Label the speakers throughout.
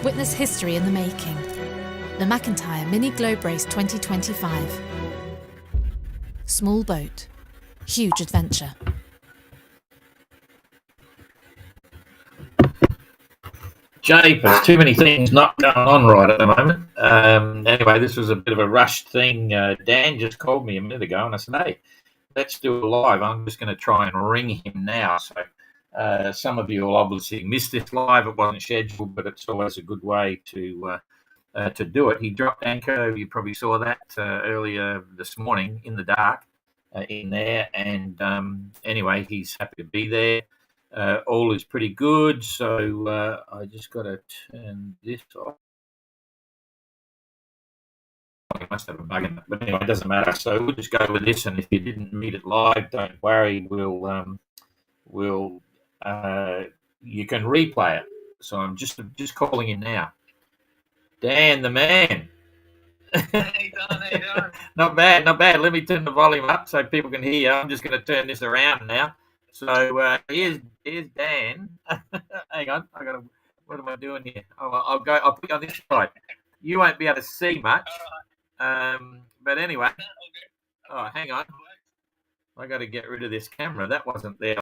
Speaker 1: Witness history in the making. The McIntyre Mini Globe Race 2025. Small boat, huge adventure.
Speaker 2: Japers, too many things not going on right at the moment. Anyway, this was a bit of a rushed thing. Dan just called me a minute ago and I said, hey, let's do it live. I'm just going to try and ring him now. So some of you will obviously miss this live. It wasn't scheduled, but it's always a good way to do it. He dropped anchor. You probably saw that earlier this morning in the dark in there. And anyway, he's happy to be there. All is pretty good. So I just got to turn this off. I must have a bug in it, but anyway, it doesn't matter. So we'll just go with this. And if you didn't meet it live, don't worry. You can replay it. So I'm just calling in now. Dan, the man.
Speaker 3: How you doing?
Speaker 2: Not bad. Let me turn the volume up so people can hear you. I'm just going to turn this around now. So here's Dan. Hang on, what am I doing here? I'll put you on this side. You won't be able to see much. But anyway. Oh, hang on. I got to get rid of this camera. That wasn't there.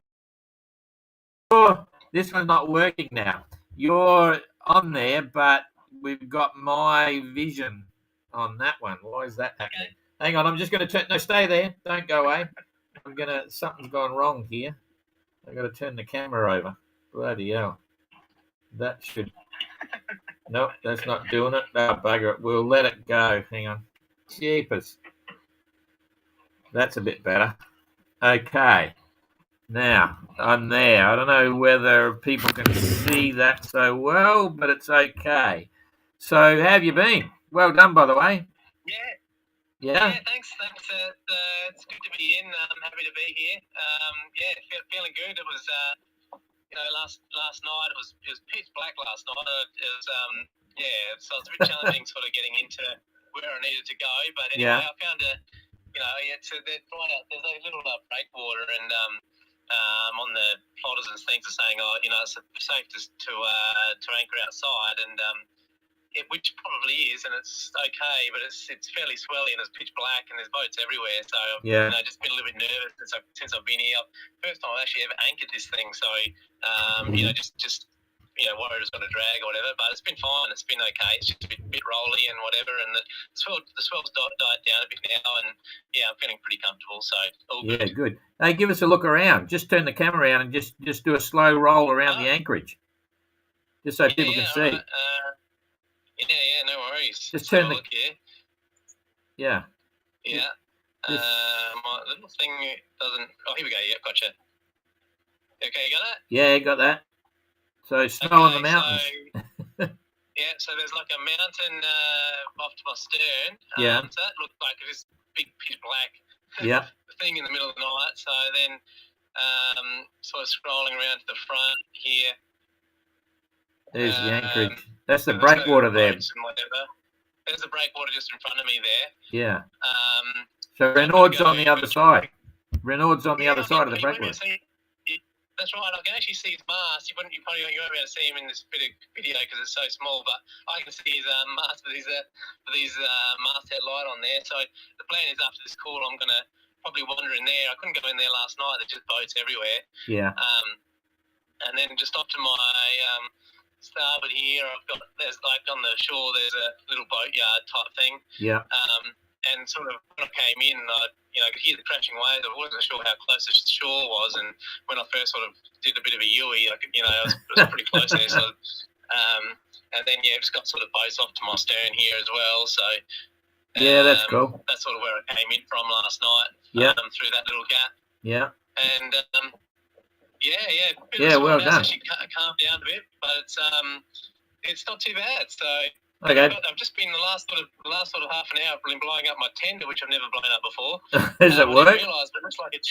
Speaker 2: Oh, this one's not working now. You're on there, but we've got my vision on that one. Why is that happening? Hang on, I'm just going to turn. No, stay there. Don't go away. Something's gone wrong here. I've got to turn the camera over. Bloody hell. That should. Nope, that's not doing it. No, bugger it. We'll let it go. Hang on. Jeepers. That's a bit better. Okay. Now, I'm there. I don't know whether people can see that so well, but it's okay. So, how have you been? Well done, by the way.
Speaker 3: Yeah, thanks. It's good to be in. I'm happy to be here. Feeling good. It was, last night it was pitch black last night. So it's a bit challenging sort of getting into where I needed to go. But anyway, I found there's a little breakwater and on the plotters and things are saying, it's safe to anchor outside and. Which probably is, and it's okay, but it's fairly swelly and it's pitch black and there's boats everywhere. So just been a little bit nervous since I've been here. First time I've actually ever anchored this thing, so just worried it's going to drag or whatever. But it's been fine. It's been okay. It's just a bit rolly and whatever, and the swell's died down a bit now, and I'm feeling pretty comfortable. So all good.
Speaker 2: Yeah, good. Hey, give us a look around. Just turn the camera around and just do a slow roll around the anchorage, just so people can see.
Speaker 3: Right. No worries.
Speaker 2: Just turn the.
Speaker 3: Look here.
Speaker 2: Yeah.
Speaker 3: Yeah. My little thing doesn't. Oh, here we go. Yeah, gotcha. Okay, you got that?
Speaker 2: Yeah, got that. So snow on the mountains.
Speaker 3: So there's like a mountain off to my stern. So that looks like this big pitch black thing in the middle of the night. So then sort of scrolling around to the front here.
Speaker 2: There's the anchorage. That's the breakwater there.
Speaker 3: There's the breakwater just in front of me there.
Speaker 2: Yeah. So Renaud's on the other side. Renaud's on the other side of the breakwater.
Speaker 3: That's right. I can actually see his mast. You won't be able to see him in this video because it's so small, but I can see his mast with his masthead light on there. So the plan is after this call, I'm going to probably wander in there. I couldn't go in there last night. There's just boats everywhere. Yeah. And then just up to my starboard here, there's like on the shore, there's a little boatyard type thing. Yeah. And sort of when I came in, I could hear the crashing waves. I wasn't sure how close the shore was, and when I first sort of did a bit of a Yui, I was pretty close there. So, and then just got sort of boats off to my stern here as well. So
Speaker 2: that's cool.
Speaker 3: That's sort of where I came in from last night. Through that little gap. Yeah. And well done. Actually calmed down a bit, but it's not too bad. So I've just been the last sort of half an hour been blowing up my tender, which I've never blown up before.
Speaker 2: Does it work?
Speaker 3: I didn't realise, but it looks like it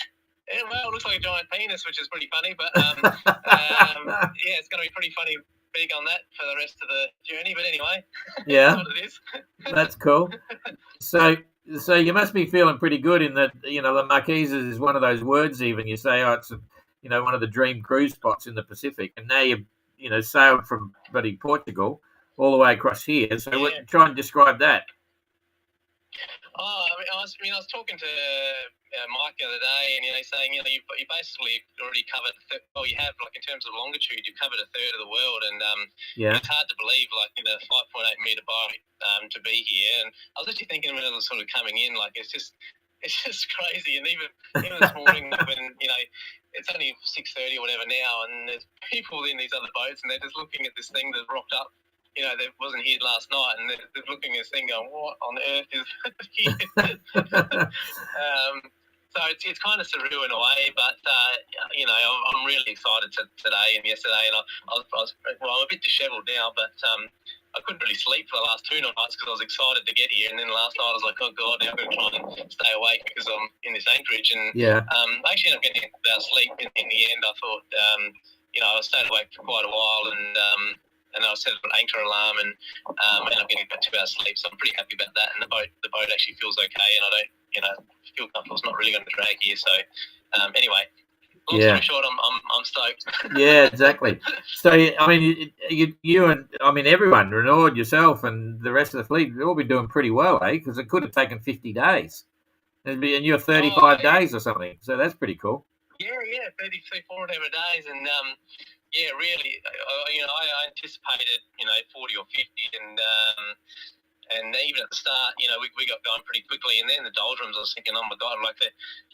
Speaker 3: looks like a giant penis, which is pretty funny. But it's going to be pretty funny big on that for the rest of the journey. But anyway, that's what it is.
Speaker 2: That's cool. So you must be feeling pretty good in that. The Marquesas is one of those words. Even you say, it's one of the dream cruise spots in the Pacific, and now you sailed from bloody Portugal all the way across here. So
Speaker 3: Yeah.
Speaker 2: try and describe that.
Speaker 3: Oh, I was talking to Mike the other day, and saying you basically already covered. You have, like, in terms of longitude, you've covered a third of the world, and it's hard to believe, like, in a 5.8 meter boat to be here. And I was actually thinking when I was sort of coming in, like, it's just crazy. And even this morning, when it's only 6:30 or whatever now, and there's people in these other boats, and they're just looking at this thing that rocked up. That wasn't here last night, and they're looking at this thing going, what on earth is here? So it's kind of surreal in a way, but, I'm really excited today and yesterday, and I'm a bit dishevelled now, but I couldn't really sleep for the last 2 nights because I was excited to get here, and then last night I was like, oh God, now I'm going to try and stay awake because I'm in this anchorage, and I actually ended up getting about sleep in the end. I thought, I stayed awake for quite a while, and I set an anchor alarm, and ended up getting about 2 hours sleep. So I'm pretty happy about that. And the boat actually feels okay, and I don't, feel comfortable. It's not really going to drag here. So anyway, long story short, I'm stoked.
Speaker 2: Yeah, exactly. So I mean, you and everyone, Renaud, yourself, and the rest of the fleet, they've all been doing pretty well, Because it could have taken 50 days, and you're 35 days or something. So that's pretty cool.
Speaker 3: Yeah, 33, 4 whatever days, and yeah, really, I anticipated, 40 or 50, and even at the start, we got going pretty quickly, and then the doldrums, I was thinking, oh my God, like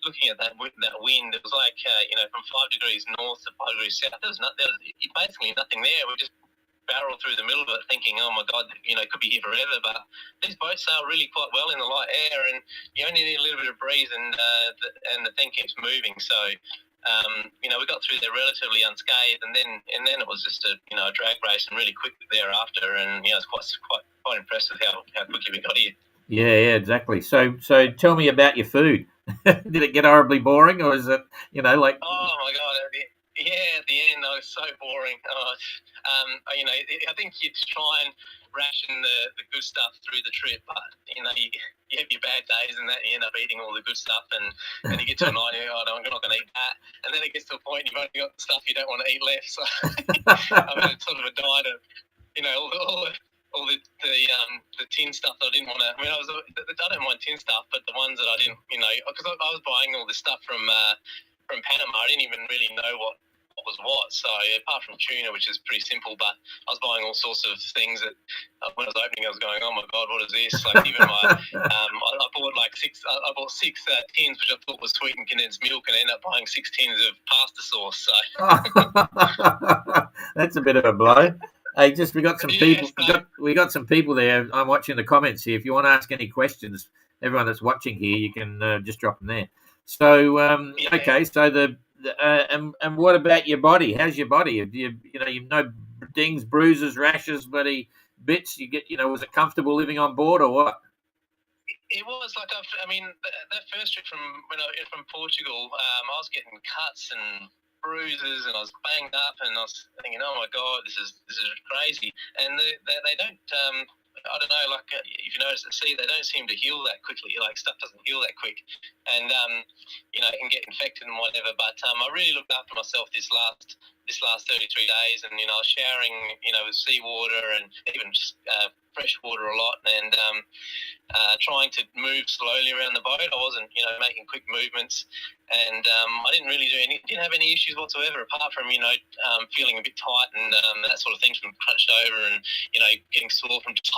Speaker 3: looking at that wind, it was like, from 5 degrees north to 5 degrees south, there was basically nothing there. We just barreled through the middle of it thinking, oh my God, it could be here forever, but these boats sail really quite well in the light air, and you only need a little bit of breeze, and the thing keeps moving, so... we got through there relatively unscathed, and then it was just a drag race, and really quick thereafter, and it's quite impressive how quickly we got here. Yeah,
Speaker 2: exactly. So tell me about your food. Did it get horribly boring, or is it like?
Speaker 3: Oh my God! At the end, it was so boring. I think you try and ration the good stuff through the trip, but you have your bad days, and that you end up eating all the good stuff, and you get to a night, I'm not going to eat that, and then it gets to a point you've only got the stuff you don't want to eat left. So it's sort of a diet of all the tin stuff that I didn't want to. I don't mind tin stuff, but the ones that I didn't, because I was buying all this stuff from Panama, I didn't even really know what was what. So apart from tuna, which is pretty simple, but I was buying all sorts of things that when I was opening, I was going, oh my God, what is this? Like even my, I bought like six tins, which I thought was sweetened condensed milk, and I ended up buying 6 tins of pasta sauce. So
Speaker 2: that's a bit of a blow. Hey, we got some people. We got some people there. I'm watching the comments here. If you want to ask any questions, everyone that's watching here, you can just drop them there. So okay, so and what about your body? How's your body? Have you no dings, bruises, rashes, bloody bits? You get was it comfortable living on board or what?
Speaker 3: It was like that first trip from Portugal. I was getting cuts and bruises, and I was banged up, and I was thinking, oh my God, this is crazy. And they don't. I don't know, like if you notice at sea, they don't seem to heal that quickly. Like stuff doesn't heal that quick, and it can get infected and whatever. But I really looked after myself this last 33 days, and I was showering, with seawater and even just fresh water a lot, and trying to move slowly around the boat. I wasn't, making quick movements, and I didn't have any issues whatsoever, apart from feeling a bit tight and that sort of thing from crunched over, and getting sore from just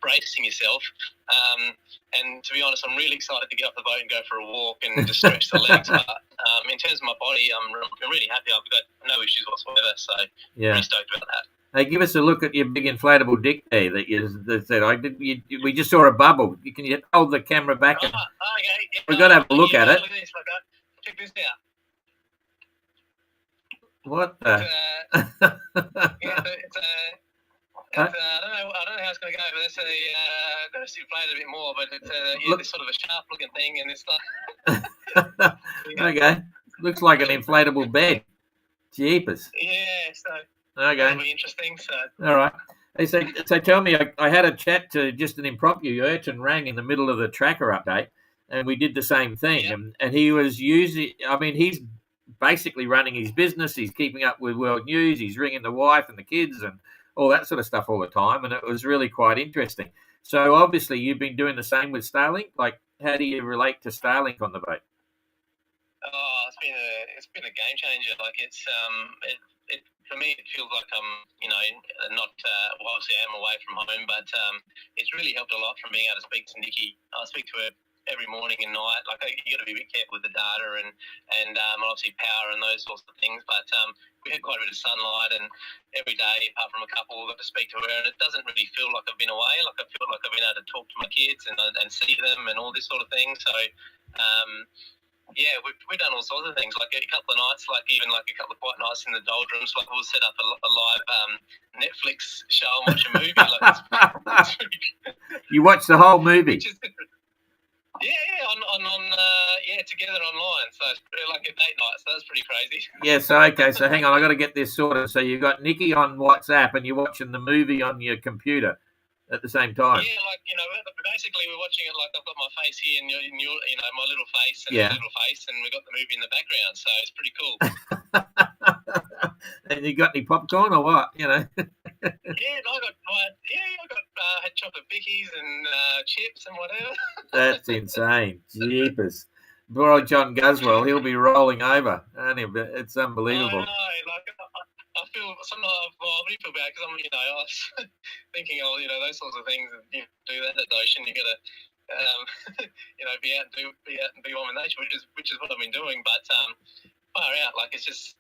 Speaker 3: bracing yourself. And to be honest, I'm really excited to get off the boat and go for a walk and just stretch the legs. But in terms of my body, I'm really happy. I've got no issues whatsoever. So pretty stoked about that.
Speaker 2: Hey, give us a look at your big inflatable dick there that said we just saw a bubble. Can you hold the camera back?
Speaker 3: Okay. Yeah,
Speaker 2: we've got to have a look at it.
Speaker 3: Look at this, check this out.
Speaker 2: What the?
Speaker 3: I don't know how it's going to go, but it's I've got to inflate it a bit more. But it's this sort of a sharp looking thing, and it's like
Speaker 2: okay, looks like an inflatable bed. Jeepers.
Speaker 3: Yeah, so.
Speaker 2: Okay.
Speaker 3: That'll be interesting. So.
Speaker 2: All right. Hey, so tell me, I had a chat to just an impromptu urchin rang in the middle of the tracker update, and we did the same thing. Yep. And he was using. He's basically running his business. He's keeping up with world news. He's ringing the wife and the kids and all that sort of stuff all the time, and it was really quite interesting. So obviously you've been doing the same with Starlink. Like, how do you relate to Starlink on the boat?
Speaker 3: Oh, it's been a game changer. Like it for me, it feels like I'm not well, obviously I am away from home, but it's really helped a lot from being able to speak to Nikki. I speak to her every morning and night. Like you got to be a bit careful with the data and obviously power and those sorts of things. But we had quite a bit of sunlight, and every day, apart from a couple, I got to speak to her, and it doesn't really feel like I've been away. Like I feel like I've been able to talk to my kids and see them and all this sort of thing. So. Yeah, we've done all sorts of things. Like a couple of nights, like even like a couple of quiet nights in the doldrums. Like we'll set up a live Netflix show and watch a movie. Like
Speaker 2: you watch the whole movie.
Speaker 3: Together online. So it's like a date night. So that's pretty crazy.
Speaker 2: Yeah. So okay. So hang on, I got to get this sorted. So you got Nikki on WhatsApp, and you're watching the movie on your computer at the same time.
Speaker 3: Yeah, like basically we're watching it like I've got my face here and your my little face and your little face, and we've got the movie in the background, so it's pretty cool.
Speaker 2: And you got any popcorn or what?
Speaker 3: Yeah, I got had chocolate bickies and chips and whatever.
Speaker 2: That's insane, jeepers! Poor old John Guswell, he'll be rolling over, aren't he? It's unbelievable.
Speaker 3: I feel sometimes I really feel bad because I was thinking, those sorts of things. You do that at the ocean, you got to, be out and be one with nature, which is what I've been doing. But far out, like it's just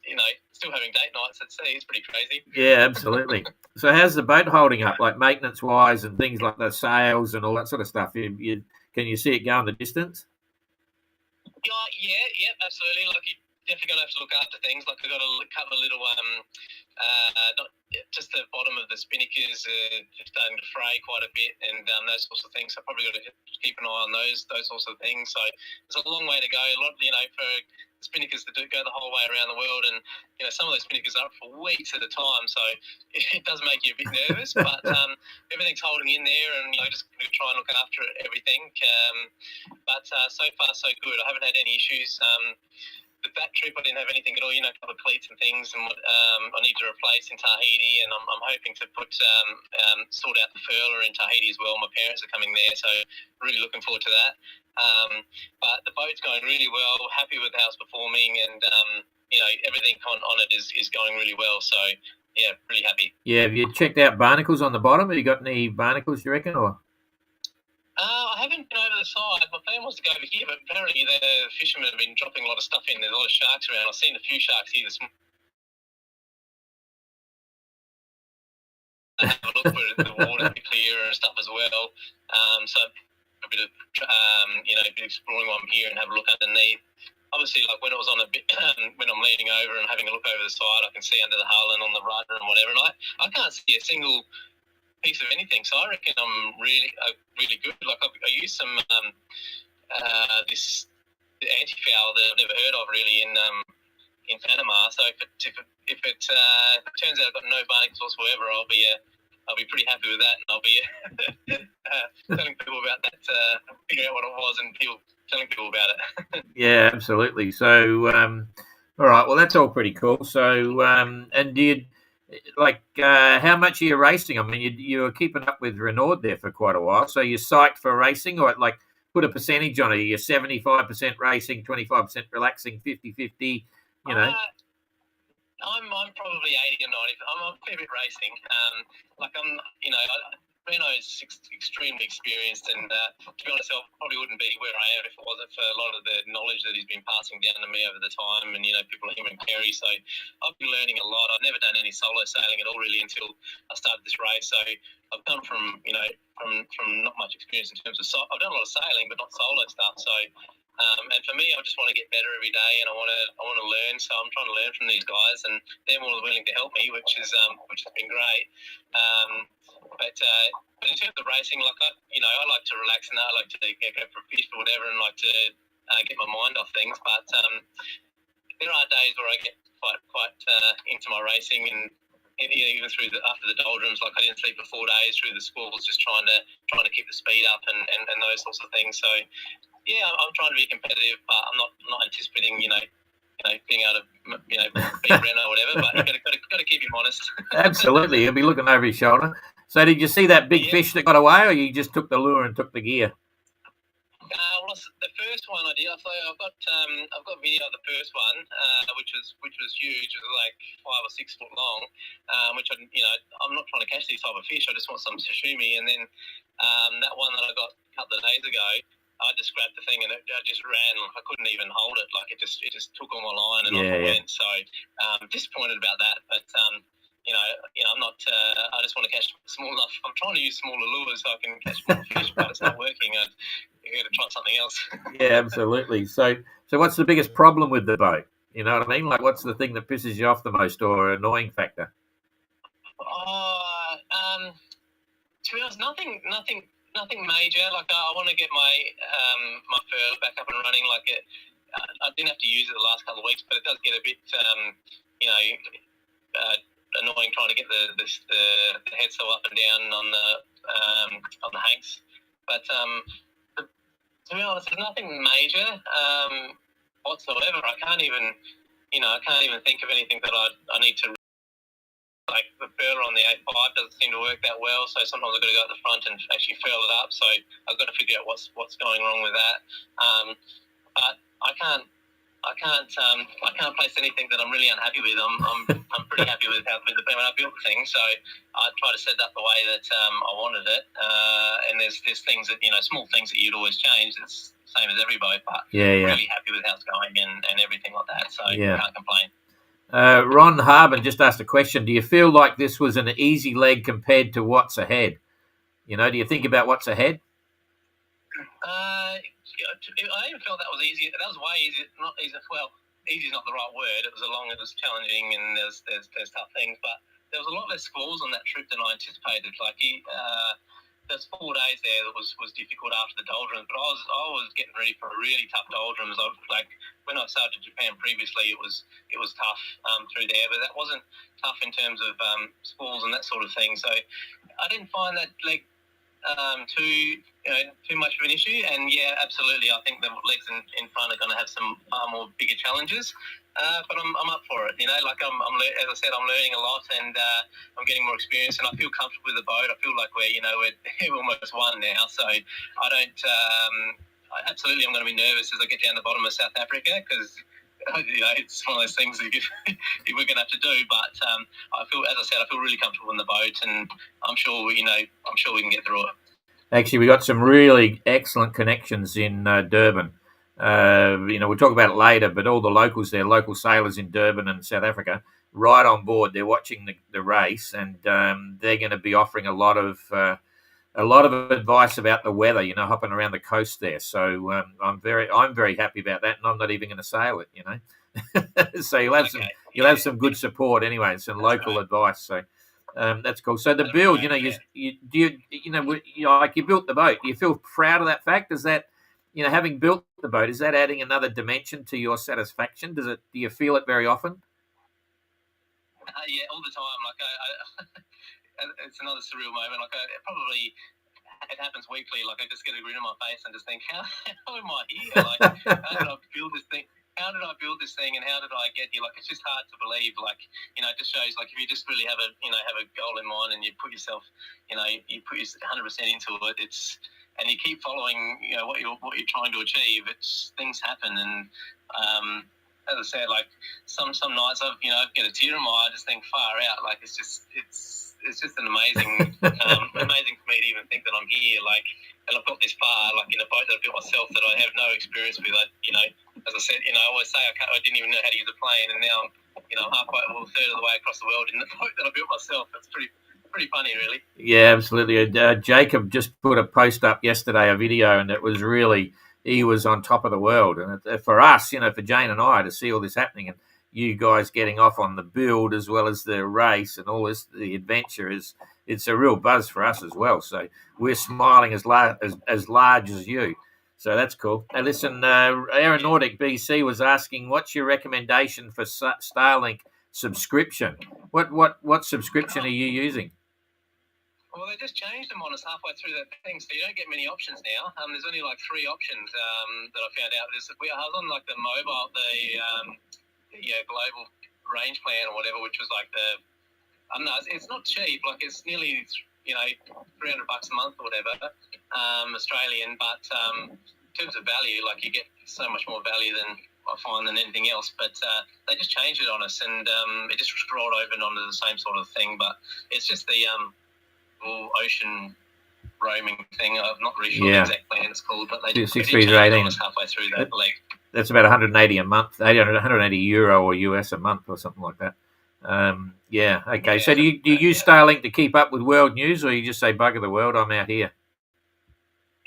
Speaker 3: still having date nights at sea. It's pretty crazy.
Speaker 2: Yeah, absolutely. So how's the boat holding up, like maintenance wise and things like the sails and all that sort of stuff? Can you see it going the distance?
Speaker 3: Yeah, absolutely. Like you definitely gonna have to look after things. Like I got to cover a little, just the bottom of the spinnakers starting to fray quite a bit, and those sorts of things. So probably got to keep an eye on those sorts of things. So there's a long way to go. A lot, for spinnakers to go the whole way around the world, and some of those spinnakers are up for weeks at a time. So it does make you a bit nervous, but everything's holding in there, and just try and look after everything. But so far so good. I haven't had any issues. With that trip, I didn't have anything at all. A couple of cleats and things, and I need to replace in Tahiti, and I'm hoping to sort out the furler in Tahiti as well. My parents are coming there, so really looking forward to that. But the boat's going really well. Happy with how it's performing, and everything on it is going really well. So yeah, really happy.
Speaker 2: Yeah, have you checked out barnacles on the bottom? Have you got any barnacles, you reckon, or?
Speaker 3: I haven't been over the side. My plan was to go over here, but apparently the fishermen have been dropping a lot of stuff in. There's a lot of sharks around. I've seen a few sharks here this morning. Have a look for the water to be clear and stuff as well. So a bit of exploring while I'm here and have a look underneath. Obviously, like when it was on a bit, when I'm leaning over and having a look over the side, I can see under the hull and on the rudder and whatever. And I can't see a single piece of anything, so I reckon I'm really good. Like I used some this anti-foul that I've never heard of really in Panama. So if it turns out I've got no barnacles whatsoever, I'll be pretty happy with that, and I'll be telling people about that, figuring out what it was, and telling people about it.
Speaker 2: Yeah, absolutely. So all right, well that's all pretty cool. So and did how much are you racing? I mean, you were keeping up with Renaud there for quite a while. So you're psyched for racing, or put a percentage on it? You're 75% racing, 25% relaxing, 50-50,
Speaker 3: I'm probably 80 or 90. I'm a fair bit racing. Renaud's extremely experienced, and to be honest, I probably wouldn't be where I am if it wasn't for a lot of the knowledge that he's been passing down to me over the time, and people like him and Kerry. So I've been learning a lot. I've never done any solo sailing at all really until I started this race. So I've come from from not much experience in terms of I've done a lot of sailing, but not solo stuff. So and for me, I just want to get better every day, and I want to learn. So I'm trying to learn from these guys, and they're more than willing to help me, which has been great. But in terms of racing, I like to relax and I like to go for a fish or whatever, and like to get my mind off things. But there are days where I get quite into my racing, and even after the doldrums, like I didn't sleep for 4 days through the squalls, just trying to keep the speed up and those sorts of things. So yeah, I'm trying to be competitive, but I'm not anticipating being able to beat Renault or whatever. But you got to keep him honest.
Speaker 2: Absolutely, he'll be looking over his shoulder. So did you see that big fish that got away, or you just took the lure and took the gear?
Speaker 3: Well, the first one I did. So I've got video of the first one, which was huge. It was like 5 or 6 foot long. Which I'm not trying to catch these type of fish. I just want some sashimi. And then that one that I got a couple of days ago, I just grabbed the thing and it just ran. I couldn't even hold it. Like it just took on my line and off it went. So disappointed about that. But I'm not. I just want to catch small enough. I'm trying to use smaller lures so I can catch more fish, but it's not working. I got to try something else.
Speaker 2: Yeah, absolutely. So what's the biggest problem with the boat? You know what I mean? Like, what's the thing that pisses you off the most, or annoying factor?
Speaker 3: To be honest, nothing major. Like I want to get my my fur back up and running. Like I didn't have to use it the last couple of weeks, but it does get a bit annoying trying to get the head sail up and down on the hanks. But to be honest, there's nothing major whatsoever. I can't even think of anything that I need to. Like the furler on the 8.5 doesn't seem to work that well, so sometimes I've got to go at the front and actually furl it up. So I've got to figure out what's going wrong with that. But I can't place anything that I'm really unhappy with. I'm pretty happy with when I built the thing. So I try to set it up the way that I wanted it. And there's things that small things that you'd always change. It's the same as every boat, but really happy with how it's going and everything like that. So can't complain.
Speaker 2: Ron Harbin just asked a question. Do you feel like this was an easy leg compared to what's ahead? Do you think about what's ahead?
Speaker 3: I even felt that was easy. That was way easier. Not easy. Well, easy is not the right word. It was it was challenging, and there's tough things. But there was a lot less squalls on that trip than I anticipated. Like there's 4 days there that was difficult after the doldrums, but I was getting ready for a really tough doldrums. Like when I sailed to Japan previously, it was tough through there, but that wasn't tough in terms of squalls and that sort of thing. So I didn't find that leg too much of an issue. And absolutely, I think the legs in front are going to have some far more bigger challenges. But I'm up for it. Like I'm as I said, I'm learning a lot and I'm getting more experience, and I feel comfortable with the boat. I feel like we're almost won now. So I don't. Absolutely, I'm going to be nervous as I get down the bottom of South Africa because it's one of those things that we're going to have to do. But I feel, as I said, I feel really comfortable in the boat, and I'm sure we can get through it.
Speaker 2: Actually, we got some really excellent connections in Durban. We'll talk about it later, but all the locals there, local sailors in Durban and South Africa, right on board. They're watching the race, and they're going to be offering a lot of advice about the weather. Hopping around the coast there. So I'm very happy about that, and I'm not even going to sail it. So you'll have some good support anyway, some local advice. So. That's cool. So the build, you built the boat. Do you feel proud of that fact? Is that, having built the boat, is that adding another dimension to your satisfaction? Do you feel it very often?
Speaker 3: All the time. Like it's another surreal moment. Like it happens weekly. Like I just get a grin on my face and just think, how am I here? Like how did I build this thing? How did I build this thing, and how did I get here? Like, it's just hard to believe. Like, it just shows, like, if you just really have a goal in mind and you put yourself, you put 100% into it. And you keep following, what you're trying to achieve. Things happen, and as I said, like some nights I get a tear in my eye. I just think far out. Like it's just an amazing, amazing for me to even think that I'm here. Like, and I've got this far, like in a boat that I built myself that I have no experience with. As I said, I always say I didn't even know how to use a plane, and now I'm halfway, a third of the way across the world in the boat that I built myself. That's pretty funny, really. Yeah,
Speaker 2: absolutely. Jacob just put a post up yesterday, a video, and it was really, he was on top of the world. And for us, for Jane and I to see all this happening, and you guys getting off on the build as well as the race and all this, the adventure it's a real buzz for us as well. So we're smiling as large as you. So that's cool. Now listen, Aeronautic BC was asking, what's your recommendation for Starlink subscription? What subscription are you using?
Speaker 3: Well, they just changed them on us halfway through that thing, so you don't get many options now. There's only like 3 options that I found out. I was on like the mobile, global range plan or whatever, which was like I don't know, it's not cheap. Like it's nearly $300 a month or whatever, Australian. But in terms of value, like you get so much more value than I find than anything else. But they just changed it on us, and it just rolled over and onto the same sort of thing. But it's just the ocean roaming thing. I'm not really sure the exact plan it's called, but they did change it on us halfway through that leg.
Speaker 2: That's about 180 a month, 180 euro or US a month or something like that. Okay. Yeah, so do you use Starlink to keep up with world news, or you just say bugger the world, I'm out here?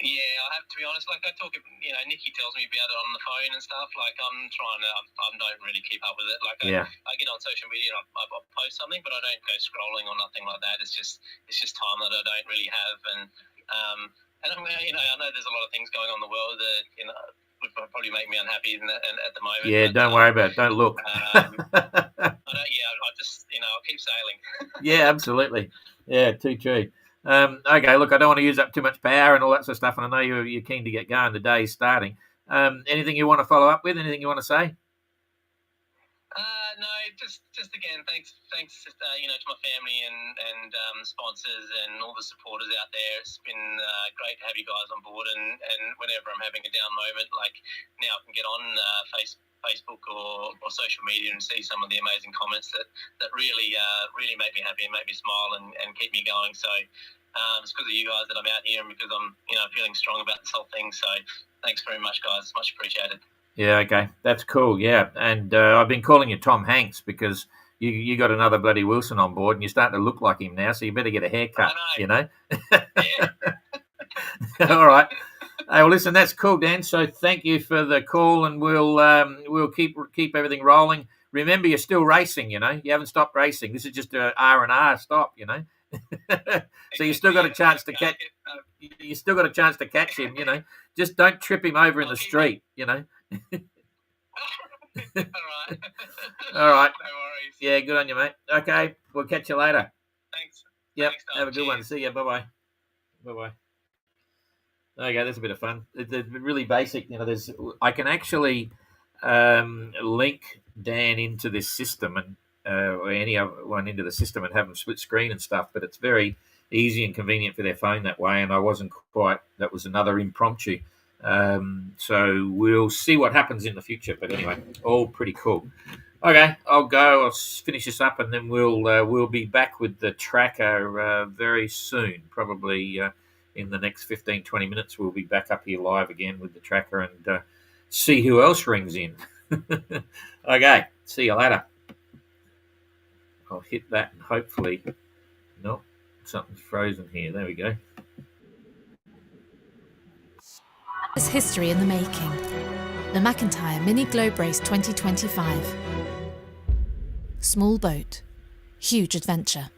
Speaker 3: Yeah, I have to be honest. Like I talk, Nikki tells me about it on the phone and stuff. Like I don't really keep up with it. Like I get on social media and I post something, but I don't go scrolling or nothing like that. It's just time that I don't really have, and I know there's a lot of things going on in the world that would probably make me unhappy at the moment.
Speaker 2: Yeah, don't worry about it. Don't look.
Speaker 3: I'll just I'll keep sailing.
Speaker 2: Yeah, absolutely. Yeah, too true. Okay, look, I don't want to use up too much power and all that sort of stuff, and I know you're keen to get going. The day's starting. Anything you want to follow up with? Anything you want to say?
Speaker 3: No, just again, thanks to my family and sponsors and all the supporters out there. It's been great to have you guys on board, and whenever I'm having a down moment, like now I can get on Facebook or social media and see some of the amazing comments that really make me happy and make me smile and keep me going. So it's because of you guys that I'm out here, and because I'm feeling strong about this whole thing. So thanks very much, guys. It's much appreciated.
Speaker 2: Yeah, okay, that's cool. Yeah, and I've been calling you Tom Hanks because you got another bloody Wilson on board, and you're starting to look like him now. So you better get a haircut.
Speaker 3: Yeah.
Speaker 2: All right. Hey, well, listen, that's cool, Dan. So thank you for the call, and we'll keep everything rolling. Remember, you're still racing. You haven't stopped racing. This is just a R&R stop. So you still got a chance to catch. You still got a chance to catch him. Just don't trip him over in the street.
Speaker 3: All right.
Speaker 2: All right.
Speaker 3: No worries.
Speaker 2: Yeah, good on you, mate. Okay, we'll catch you later.
Speaker 3: Thanks.
Speaker 2: Yep.
Speaker 3: Thanks, Tom.
Speaker 2: Have a good
Speaker 3: Cheers.
Speaker 2: one. See you. Bye-bye. Bye-bye. Okay, that's a bit of fun. It's really basic. I can actually link Dan into this system and or any other one into the system and have them split screen and stuff. But it's very easy and convenient for their phone that way. And I wasn't quite. That was another impromptu. So we'll see what happens in the future. But anyway, all pretty cool. Okay, I'll go. I'll finish this up, and then we'll be back with the tracker very soon. Probably in the next 15-20 minutes, we'll be back up here live again with the tracker and see who else rings in. Okay, see you later. I'll hit that and hopefully, no, something's frozen here. There we go.
Speaker 1: There's history in the making. The McIntyre Mini Globe Race 2025. Small boat, huge adventure.